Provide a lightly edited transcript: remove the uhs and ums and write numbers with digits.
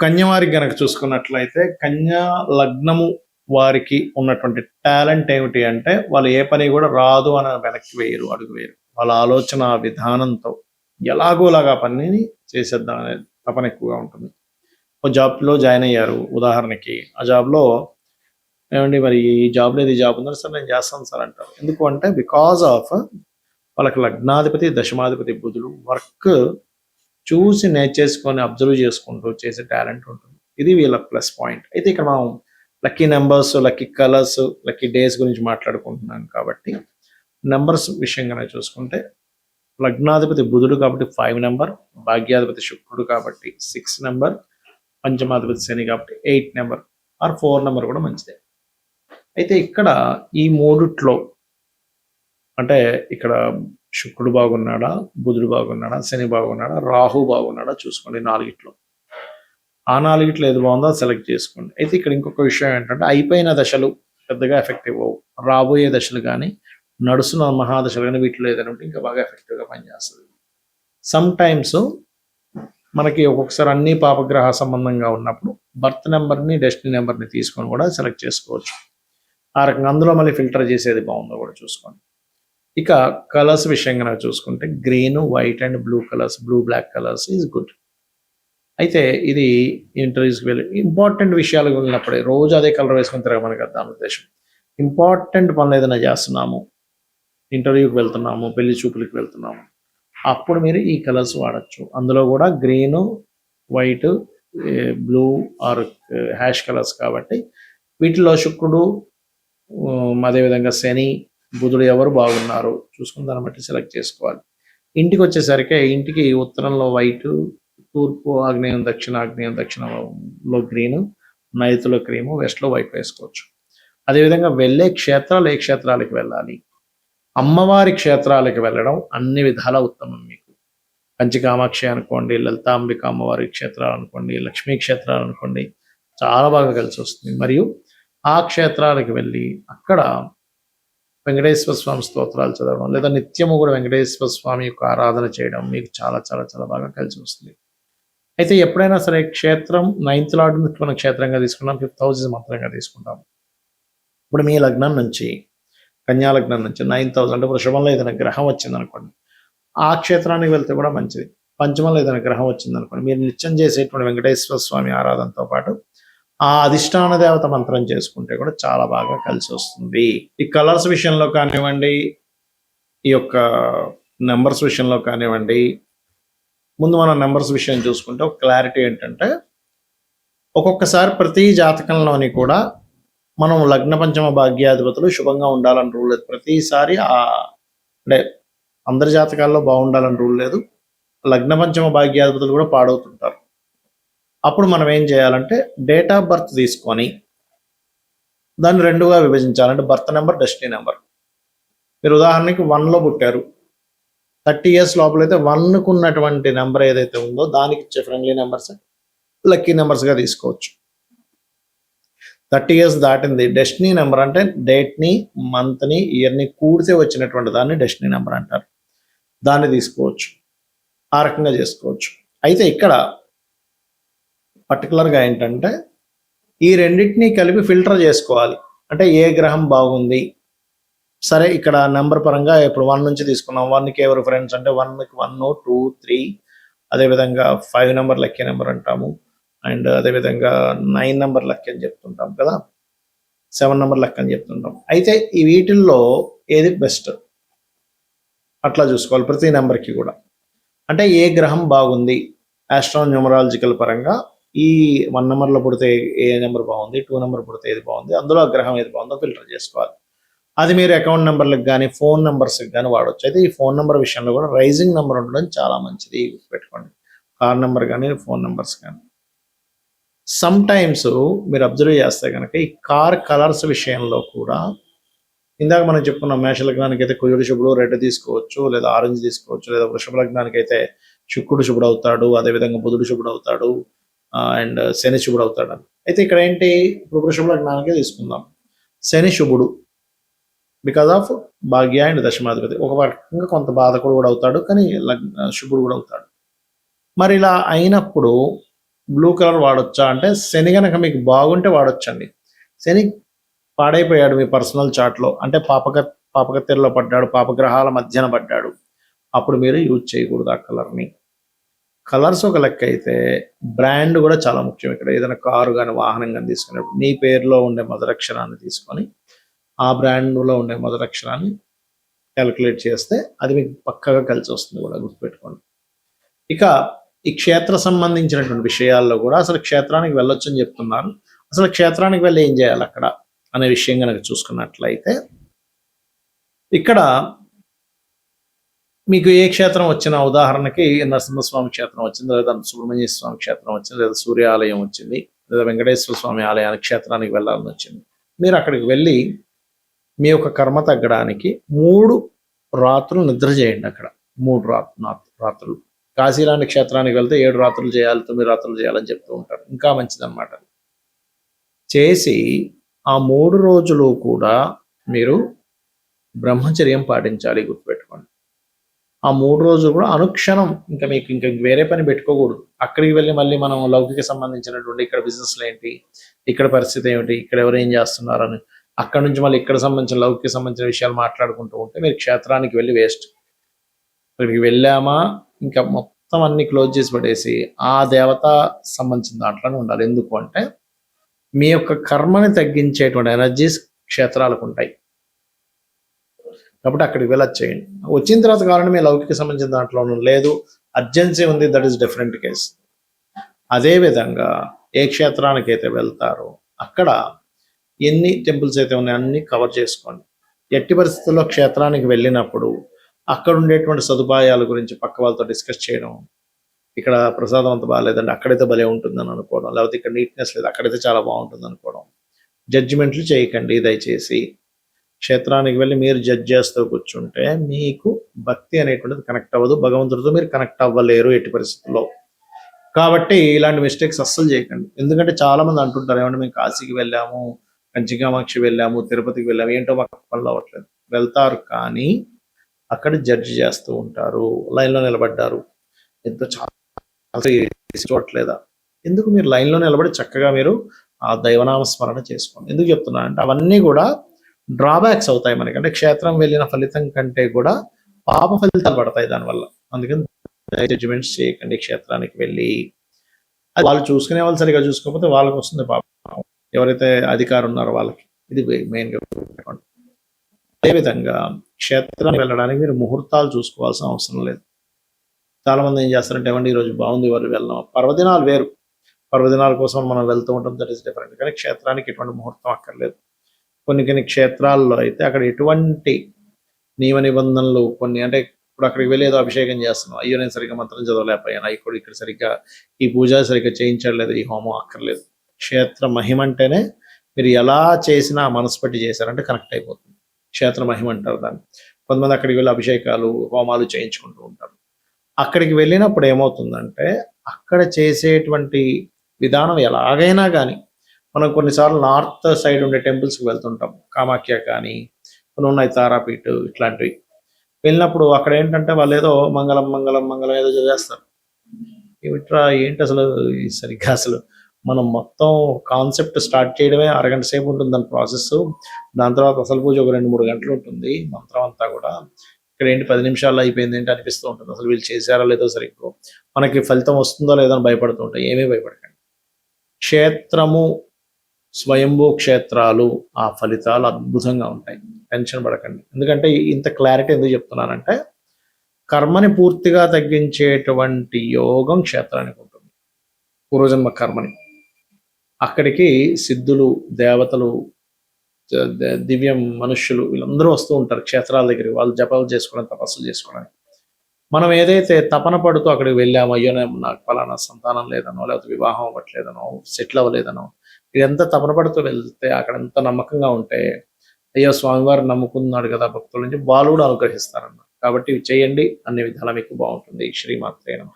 కన్యవారికి గనక చూసుకున్నట్లయితే కన్యా లగ్నము వారికి ఉన్నటువంటి టాలెంట్ ఏమిటి అంటే వాళ్ళు ఏ పని కూడా రాదు అని వెనక్కి వేయరు, అడుగు వేయరు. వాళ్ళ ఆలోచన విధానంతో ఎలాగోలాగా పనిని చేసేద్దాం అనే తపన ఎక్కువగా ఉంటుంది. ఒక జాబ్లో జాయిన్ అయ్యారు ఉదాహరణకి, ఆ జాబ్లో ఏమండి మరి ఈ జాబ్లో ఇది జాబ్ ఉందని సార్ నేను చేస్తాను సార్ అంటారు. ఎందుకు అంటే బికాజ్ ఆఫ్ వాళ్ళకి లగ్నాధిపతి దశమాధిపతి బుధుడు వర్క్ చూసి నేర్చేసుకొని అబ్జర్వ్ చేసుకుంటూ చేసే టాలెంట్ ఉంటుంది. ఇది వీళ్ళ ప్లస్ పాయింట్. అయితే ఇక్కడ మనం lucky numbers, lucky colours, lucky days గురించి మాట్లాడుకుంటున్నాం కాబట్టి నెంబర్స్ విషయంగానే చూసుకుంటే లగ్నాధిపతి బుధుడు కాబట్టి 5 నెంబర్, భాగ్యాధిపతి శుక్రుడు కాబట్టి 6 నెంబర్, పంచమాధిపతి శని కాబట్టి 8 నెంబర్ ఆర్ 4 నెంబర్ కూడా మంచిదే. అయితే ఇక్కడ ఈ మూడిట్లో అంటే ఇక్కడ శుక్రుడు బాగున్నాడా, బుధుడు బాగున్నాడా, శని బాగున్నాడా, రాహు బాగున్నాడా చూసుకోండి. 4 ఆ 4 ఏది బాగుందో సెలెక్ట్ చేసుకోండి. అయితే ఇక్కడ ఇంకొక విషయం ఏంటంటే అయిపోయిన దశలు పెద్దగా ఎఫెక్టివ్ అవ్వవు. రాబోయే దశలు కానీ నడుస్తున్న మహాదశలు కానీ వీటిలో ఏదైనా ఉంటే ఇంకా బాగా ఎఫెక్టివ్గా పనిచేస్తుంది. సమ్ టైమ్స్ మనకి ఒక్కొక్కసారి అన్ని పాపగ్రహ సంబంధంగా ఉన్నప్పుడు బర్త్ నెంబర్ని డెస్టినీ నెంబర్ని తీసుకొని కూడా సెలెక్ట్ చేసుకోవచ్చు. ఆ రకంగా అందులో మళ్ళీ ఫిల్టర్ చేసేది బాగుందో కూడా చూసుకోండి. ఇక కలర్స్ విషయంగా చూసుకుంటే green, white and blue colours, blue black colours is good. అయితే ఇది ఇంటర్వ్యూస్కి వెళ్ళి ఇంపార్టెంట్ విషయాలు ఉన్నప్పుడే రోజు అదే కలర్ వేసుకొని తిరగమని కదా దాని ఉద్దేశం. ఇంపార్టెంట్ పనులు ఏదైనా చేస్తున్నాము, ఇంటర్వ్యూకి వెళ్తున్నాము, పెళ్లి చూపులకి వెళ్తున్నాము, అప్పుడు మీరు ఈ కలర్స్ వాడచ్చు. అందులో కూడా green, white, blue or hash colours కాబట్టి వీటిలో శుక్రుడు అదేవిధంగా శని, బుధుడు ఎవరు బాగున్నారు చూసుకుని దాన్ని బట్టి సెలెక్ట్ చేసుకోవాలి. ఇంటికి వచ్చేసరికి ఇంటికి ఉత్తరంలో వైట్, తూర్పు ఆగ్నేయం, దక్షిణంలో గ్రీను, నైరుతిలో క్రీము, వెస్ట్లో వైట్ వేసుకోవచ్చు. అదేవిధంగా వెళ్ళే క్షేత్రాలు ఏ క్షేత్రాలకు వెళ్ళాలి, అమ్మవారి క్షేత్రాలకు వెళ్ళడం అన్ని విధాల ఉత్తమం. మీకు కంచి కామాక్షి అనుకోండి, లలితాంబిక అమ్మవారి క్షేత్రాలు అనుకోండి, లక్ష్మీ క్షేత్రాలు అనుకోండి, చాలా బాగా కలిసి వస్తుంది. మరియు ఆ క్షేత్రాలకు వెళ్ళి అక్కడ వెంకటేశ్వర స్వామి స్తోత్రాలు చదవడం లేదా నిత్యము కూడా వెంకటేశ్వర స్వామి యొక్క ఆరాధన చేయడం మీకు చాలా చాలా చాలా బాగా కలిసి వస్తుంది. అయితే ఎప్పుడైనా సరే క్షేత్రం 9th లార్డ్ మనం క్షేత్రంగా తీసుకున్నాం, 5th హౌస్ మంత్రంగా తీసుకుంటాం. ఇప్పుడు మీ లగ్నం నుంచి కన్యా లగ్నం నుంచి 9th హౌస్ అంటే వృషభంలో ఏదైనా గ్రహం వచ్చింది అనుకోండి, ఆ క్షేత్రానికి వెళ్తే కూడా మంచిది. పంచమంలో ఏదైనా గ్రహం వచ్చింది అనుకోండి, మీరు నిత్యం చేసేటువంటి వెంకటేశ్వర స్వామి ఆరాధనతో పాటు ఆ అధిష్టాన దేవత మంత్రం చేసుకుంటే కూడా చాలా బాగా కలిసి వస్తుంది. ఈ కలర్స్ విషయంలో కానివ్వండి, ఈ యొక్క నెంబర్స్ విషయంలో కానివ్వండి, ముందు మనం నెంబర్స్ విషయం చూసుకుంటే ఒక క్లారిటీ ఏంటంటే ఒక్కొక్కసారి ప్రతి జాతకంలోని కూడా మనం లగ్న పంచమ భాగ్యాధిపతులు శుభంగా ఉండాలని రూల్ లేదు. ప్రతిసారి అంటే అందరి జాతకాల్లో బాగుండాలని రూల్ లేదు. లగ్న పంచమ భాగ్యాధిపతులు కూడా పాడవుతుంటారు. అప్పుడు మనం ఏం చేయాలంటే డేట్ ఆఫ్ బర్త్ తీసుకొని దాన్ని 2గా విభజించాలంటే బర్త్ నెంబర్, డెస్టినీ నెంబర్. మీరు ఉదాహరణకి 1లో పుట్టారు, 30 years లోపలైతే 1కు ఉన్నటువంటి నెంబర్ ఏదైతే ఉందో దానికి ఇచ్చే ఫ్రెండ్లీ నెంబర్స్ లక్కీ నెంబర్స్గా తీసుకోవచ్చు. 30 years దాటింది, డెస్టినీ నెంబర్ అంటే డేట్ని, మంత్ని, ఇయర్ని కూడితే వచ్చినటువంటి దాన్ని డెస్టినీ నెంబర్ అంటారు. దాన్ని తీసుకోవచ్చు, ఆ రకంగా చేసుకోవచ్చు. అయితే ఇక్కడ పర్టికులర్గా ఏంటంటే ఈ రెండింటినీ కలిపి ఫిల్టర్ చేసుకోవాలి. అంటే ఏ గ్రహం బాగుంది, సరే ఇక్కడ నెంబర్ పరంగా ఇప్పుడు 1 నుంచి తీసుకున్నాం. 1కి ఎవరు ఫ్రెండ్స్ అంటే 1కి 1, 2, 3, అదేవిధంగా 5 నెంబర్ లక్కీ నెంబర్ అంటాము. అండ్ అదేవిధంగా 9 నెంబర్ లక్కీ అని చెప్తుంటాం కదా, 7 నెంబర్ లక్కీ అని చెప్తుంటాం. అయితే ఈ వీటిల్లో ఏది బెస్ట్ అట్లా చూసుకోవాలి ప్రతి నెంబర్కి కూడా. అంటే ఏ గ్రహం బాగుంది ఆస్ట్రోన్యూమరాలజికల్ పరంగా, ఈ 1 నెంబర్లో పుడితే ఏ నెంబర్ బాగుంది, 2 నెంబర్ పుడితే ఏది బాగుంది, అందులో ఆ గ్రహం ఏది బాగుందో ఫిల్టర్ చేసుకోవాలి. అది మీరు అకౌంట్ నెంబర్లకు కానీ ఫోన్ నెంబర్స్కి కానీ వాడవచ్చు. అయితే ఈ ఫోన్ నెంబర్ విషయంలో కూడా రైజింగ్ నెంబర్ ఉండడం చాలా మంచిది, పెట్టుకోండి. కార్ నెంబర్ కానీ ఫోన్ నెంబర్స్ కానీ. సమ్ టైమ్స్ మీరు అబ్జర్వ్ చేస్తే కనుక ఈ కార్ కలర్స్ విషయంలో కూడా ఇందాక మనం చెప్పుకున్నాం, మేష లగ్నానికి అయితే కుజుడు శుభుడు రెడ్ తీసుకోవచ్చు, లేదా ఆరెంజ్ తీసుకోవచ్చు, లేదా వృషభ లగ్నానికి అయితే శుక్రుడు శుభుడు అవుతాడు, అదేవిధంగా బుధుడు శుభుడు అవుతాడు, అండ్ శని శుభుడు అవుతాడు అని. అయితే ఇక్కడ ఏంటి, ఇప్పుడు వృషభ లగ్నానికే తీసుకుందాం. శని శుభుడు బికాజ్ ఆఫ్ భాగ్య అండ్ దశమాధిపతి, ఒక రకంగా కొంత బాధకుడు కూడా అవుతాడు, కానీ శుభుడు కూడా అవుతాడు. మరి ఇలా అయినప్పుడు బ్లూ కలర్ వాడొచ్చా అంటే శని గనక మీకు బాగుంటే వాడొచ్చండి. శని పాడైపోయాడు మీ పర్సనల్ చార్ట్‌లో అంటే పాపకత్తెరలో పడ్డాడు, పాపగ్రహాల మధ్యన పడ్డాడు. అప్పుడు మీరు యూజ్ చేయకూడదు ఆ కలర్‌ని. కలర్స్ ఒక లెక్క అయితే బ్రాండ్ కూడా చాలా ముఖ్యం ఇక్కడ. ఏదైనా కారు గాని, వాహనం గాని తీసుకునేటప్పుడు మీ పేరులో ఉండే మొదలక్షరాన్ని తీసుకొని ఆ బ్రాండ్‌లో ఉండే మొదలక్షరాన్ని కాలిక్యులేట్ చేస్తే అది మీకు పక్కాగా కలిసొస్తుంది కూడా గుర్తుపెట్టుకోండి. ఇక ఈ క్షేత్ర సంబంధించినటువంటి విషయాల్లో కూడా అసలు క్షేత్రానికి వెళ్ళొచ్చని చెప్తున్నారు. అసలు క్షేత్రానికి వెళ్ళి ఏం చేయాలి అక్కడ అనే విషయం గనక చూసుకున్నట్లయితే ఇక్కడ మీకు ఏ క్షేత్రం వచ్చినా ఉదాహరణకి నరసింహస్వామి క్షేత్రం వచ్చింది, లేదా సుబ్రహ్మణ్య స్వామి క్షేత్రం వచ్చింది, లేదా సూర్యాలయం వచ్చింది, లేదా వెంకటేశ్వర స్వామి ఆలయానికి క్షేత్రానికి వెళ్ళాలని వచ్చింది. మీరు అక్కడికి వెళ్ళి మీ యొక్క కర్మ తగ్గడానికి 3 రాత్రులు నిద్ర చేయండి అక్కడ. 3 రాత్రులు. కాశీ లాంటి క్షేత్రానికి వెళ్తే 7 రాత్రులు చేయాలి, 9 రాత్రులు చేయాలని చెప్తూ ఉంటారు. ఇంకా మంచిదన్నమాట. చేసి ఆ 3 రోజులు కూడా మీరు బ్రహ్మచర్యం పాటించాలి గుర్తుపెట్టుకోండి. ఆ 3 రోజులు కూడా అనుక్షణం మీకు వేరే పని పెట్టుకోకూడదు. అక్కడికి వెళ్ళి మళ్ళీ మనం లౌకిక సంబంధించినటువంటి ఇక్కడ బిజినెస్లు ఏంటి, ఇక్కడ పరిస్థితి ఏమిటి, ఇక్కడ ఎవరు ఏం చేస్తున్నారని అక్కడ నుంచి మళ్ళీ ఇక్కడ సంబంధించిన లౌకిక సంబంధించిన విషయాలు మాట్లాడుకుంటూ ఉంటే మీరు క్షేత్రానికి వెళ్ళి వేస్ట్. అక్కడికి వెళ్ళామా ఇంకా మొత్తం అన్ని క్లోజ్ చేసి పడేసి ఆ దేవత సంబంధించిన దాంట్లోనే ఉండాలి. ఎందుకు అంటే మీ యొక్క కర్మని తగ్గించేటువంటి ఎనర్జీస్ క్షేత్రాలకు ఉంటాయి కాబట్టి అక్కడికి వెళ్ళొచ్చేయండి. వచ్చిన తర్వాత కావాలంటే మీ లౌకిక సంబంధించిన దాంట్లో లేదు, అర్జెన్సీ ఉంది, దట్ ఈస్ డిఫరెంట్ కేస్. అదేవిధంగా ఏ క్షేత్రానికి అయితే వెళ్తారో అక్కడ ఎన్ని టెంపుల్స్ అయితే ఉన్నాయో అన్ని కవర్ చేసుకోండి. ఎట్టి పరిస్థితుల్లో క్షేత్రానికి వెళ్ళినప్పుడు అక్కడ ఉండేటువంటి సదుపాయాల గురించి పక్క వాళ్ళతో డిస్కస్ చేయడం, ఇక్కడ ప్రసాదం అంత బాగాలేదండి అక్కడైతే భలే ఉంటుందని అనుకోవడం, లేకపోతే ఇక్కడ నీట్నెస్ లేదు అక్కడైతే చాలా బాగుంటుంది అనుకోవడం. జడ్జిమెంట్లు చేయకండి దయచేసి. క్షేత్రానికి వెళ్ళి మీరు జడ్జ్ చేస్తూ కూర్చుంటే మీకు భక్తి అనేటువంటిది కనెక్ట్ అవ్వదు, భగవంతుడితో మీరు కనెక్ట్ అవ్వలేరు ఎట్టి పరిస్థితుల్లో. కాబట్టి ఇలాంటి మిస్టేక్స్ అస్సలు చేయకండి. ఎందుకంటే చాలా మంది అంటుంటారు ఏమంటే మేము కాశీకి వెళ్ళాము, కంచికామాక్షి వెళ్ళాము, తిరుపతికి వెళ్ళాము, ఏంటో మాకు పనులు అవ్వట్లేదు. వెళ్తారు కానీ అక్కడ జడ్జి చేస్తూ ఉంటారు, లైన్లో నిలబడ్డారు, ఎంతో చాలా చూడట్లేదా. ఎందుకు మీరు లైన్లో నిలబడి చక్కగా మీరు ఆ దైవనామ స్మరణ చేసుకోండి. ఎందుకు చెప్తున్నా అంటే అవన్నీ కూడా డ్రాబ్యాక్స్ అవుతాయి మనకి. అంటే క్షేత్రం వెళ్ళిన ఫలితం కంటే కూడా పాప ఫలితాలు పడతాయి దానివల్ల. అందుకని జడ్జిమెంట్స్ చేయకండి క్షేత్రానికి వెళ్ళి. వాళ్ళు చూసుకునే వాళ్ళు సరిగా చూసుకోకపోతే వాళ్ళకి వస్తుంది పాపం, ఎవరైతే అధికారం ఉన్నారో వాళ్ళకి. ఇది మెయిన్గా. అదేవిధంగా క్షేత్రానికి వెళ్ళడానికి మీరు ముహూర్తాలు చూసుకోవాల్సిన అవసరం లేదు. చాలా మంది ఏం చేస్తారంటే ఏమండి ఈరోజు బాగుంది వాళ్ళు వెళ్దాం, పర్వదినాలు వేరు, పర్వదినాల కోసం మనం వెళ్తూ ఉంటాం, దట్ ఈస్ డిఫరెంట్. కానీ క్షేత్రానికి ఎటువంటి ముహూర్తం అక్కర్లేదు. కొన్ని క్షేత్రాల్లో అయితే అక్కడ ఎటువంటి నియమ నిబంధనలు కొన్ని, అంటే ఇప్పుడు అక్కడికి వెళ్ళి ఏదో అభిషేకం చేస్తున్నాం, అయ్యో నేను సరిగ్గా మంత్రం చదవలేకపోయాను, అయ్యి కూడా ఇక్కడ సరిగ్గా ఈ పూజ సరిగ్గా చేయించలేదు, ఈ హోమం అక్కర్లేదు. క్షేత్ర మహిమ అంటేనే మీరు ఎలా చేసినా మనసు పెట్టి చేశారంటే కనెక్ట్ అయిపోతుంది. క్షేత్ర మహిమ అంటారు దాన్ని. కొంతమంది అక్కడికి వెళ్ళి అభిషేకాలు హోమాలు చేయించుకుంటూ ఉంటారు. అక్కడికి వెళ్ళినప్పుడు ఏమవుతుందంటే అక్కడ చేసేటువంటి విధానం ఎలాగైనా కానీ, మనం కొన్నిసార్లు నార్త్ సైడ్ ఉండే టెంపుల్స్కి వెళ్తుంటాం, కామాఖ్య కానీ కొన్ని ఉన్నాయి, తారాపీఠ్ ఇట్లాంటివి. వెళ్ళినప్పుడు అక్కడ ఏంటంటే వాళ్ళు ఏదో మంగళం మంగళం మంగళం ఏదో చదివేస్తారు. ఏమిట్రా ఏంటి అసలు సరిగ్గా అసలు మనం మొత్తం కాన్సెప్ట్ స్టార్ట్ చేయడమే అరగంట సేపు ఉంటుంది దాని ప్రాసెస్. దాని తర్వాత అసలు పూజ ఒక 2-3 గంటలు ఉంటుంది, మంత్రం అంతా కూడా. ఇక్కడ ఏంటి 10 నిమిషాల్లో అయిపోయింది ఏంటి అనిపిస్తూ ఉంటుంది. అసలు వీళ్ళు చేశారో లేదో సరిగ్గా, మనకి ఫలితం వస్తుందో లేదో అని భయపడుతూ ఉంటాయి. ఏమీ భయపడకండి. క్షేత్రము స్వయంభూ క్షేత్రాలు ఆ ఫలితాలు అద్భుతంగా ఉంటాయి, టెన్షన్ పడకండి. ఎందుకంటే ఇంత క్లారిటీ ఎందుకు చెప్తున్నానంటే కర్మని పూర్తిగా తగ్గించేటువంటి యోగం క్షేత్రానికి ఉంటుంది, పూర్వజన్మ కర్మని. అక్కడికి సిద్ధులు, దేవతలు, దివ్యం మనుష్యులు వీళ్ళందరూ వస్తూ ఉంటారు క్షేత్రాల దగ్గరికి, వాళ్ళు జపాలు చేసుకోవడానికి, తపస్సులు చేసుకోవడానికి. మనం ఏదైతే తపన పడుతూ అక్కడికి వెళ్ళామో, అయ్యో నాకు ఫలానా సంతానం లేదనో, లేకపోతే వివాహం అవ్వట్లేదనో, సెటిల్ అవ్వలేదనో, ఇదంతా తపన పడుతూ వెళ్తే అక్కడ ఎంత నమ్మకంగా ఉంటే అయ్యో స్వామివారు నమ్ముకున్నాడు కదా భక్తుల నుంచి, వాళ్ళు కూడా అనుగ్రహిస్తారన్న. కాబట్టి ఇవి చేయండి, అన్ని విధాలా మీకు బాగుంటుంది. శ్రీమాత్రే నమః.